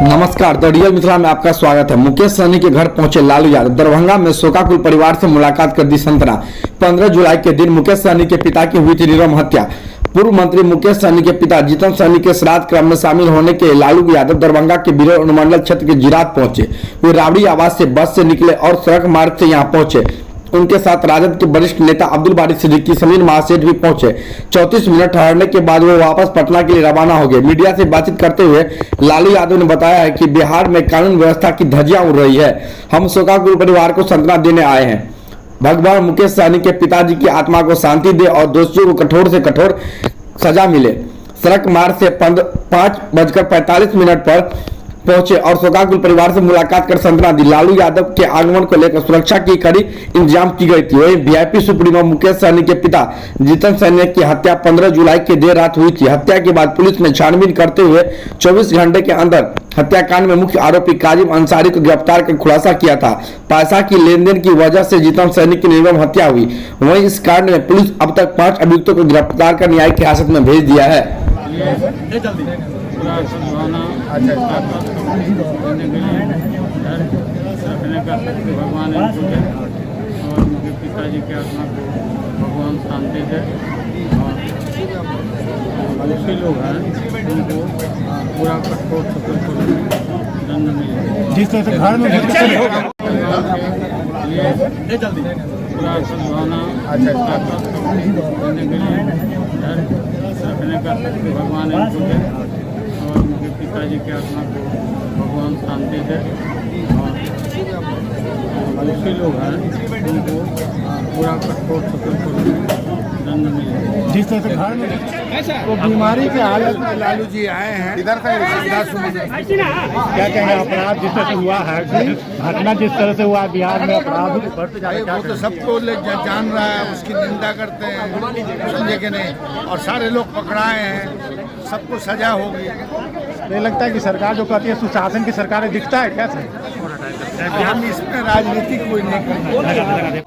नमस्कार, the real Mithila में आपका स्वागत है। मुकेश सहनी के घर पहुंचे लालू यादव। दरभंगा में शोकाकुल परिवार से मुलाकात कर दी सांत्वना। 15 जुलाई के दिन मुकेश सहनी के पिता की हुई थी निर्मम हत्या। पूर्व मंत्री मुकेश सहनी के पिता जीतन सहनी के श्राद्ध क्रम में शामिल होने के लालू यादव दरभंगा के बिरौल अनुमंडल क्षेत्र के जिरात पहुंचे। वे राबड़ी आवास से बस से निकले और सड़क मार्ग से यहाँ पहुंचे। उनके साथ राजद के वरिष्ठ नेता अब्दुल बारी सिद्दीकी समीर महासेठ भी पहुंचे। 34 मिनट ठहरने के बाद वो वापस पटना के लिए रवाना हो गए। मीडिया से बातचीत करते हुए लालू यादव ने बताया है कि बिहार में कानून व्यवस्था की धज्जियां उड़ रही है। हम शोकाकुल परिवार को सांत्वना देने आए हैं। भगवान मुकेश सहनी के पिताजी की आत्मा को शांति दे और दोषियों को कठोर से कठोर सजा मिले। सड़क मार्ग से 5:45 पर पहुंचे और शोकाकुल परिवार से मुलाकात कर सांत्वना दी। लालू यादव के आगमन को लेकर सुरक्षा की कड़ी इंतजाम की गई थी। वहीं वीआईपी सुप्रीमो मुकेश सहनी के पिता जीतन सहनी की हत्या 15 जुलाई की देर रात हुई थी। हत्या के बाद पुलिस ने छानबीन करते हुए 24 घंटे के अंदर हत्याकांड में मुख्य आरोपी काजिम अंसारी को गिरफ्तार कर खुलासा किया था। पैसा की लेनदेन की वजह से जीतन सहनी की निर्मम हत्या हुई। वहीं इस कांड में पुलिस अब तक 5 अभियुक्तों को गिरफ्तार कर न्यायिक हिरासत में भेज दिया है। भगवान और उनके पिताजी के आत्मा को भगवान शांति दे और दूसरे लोग हैं उनको पूरा कठोर दंड मिले। जिस तरह से घर में पूरा सद्भावना देने के लिए रखने का भगवान और उनके पिताजी के आत्मा को भगवान शांति दे और दूसरे लोग हैं उनको पूरा कठोर दंड मिले। जिस तरह से घर में तो बीमारी के हालत में लालू जी आए हैं। इधर का क्या कहेंगे, अपराध जिस तरह से हुआ है, घटना जिस तरह से हुआ बिहार में अपराध बढ़ते जा रहे हैं, वो तो सबको जान रहा है, उसकी निंदा करते हैं, समझे कि नहीं। और सारे लोग पकड़ाए हैं, सबको सजा होगी। नहीं लगता है कि सरकार जो कहती है सुशासन की सरकार है, दिखता है क्या सर? हम इसमें राजनीति कोई नहीं करते।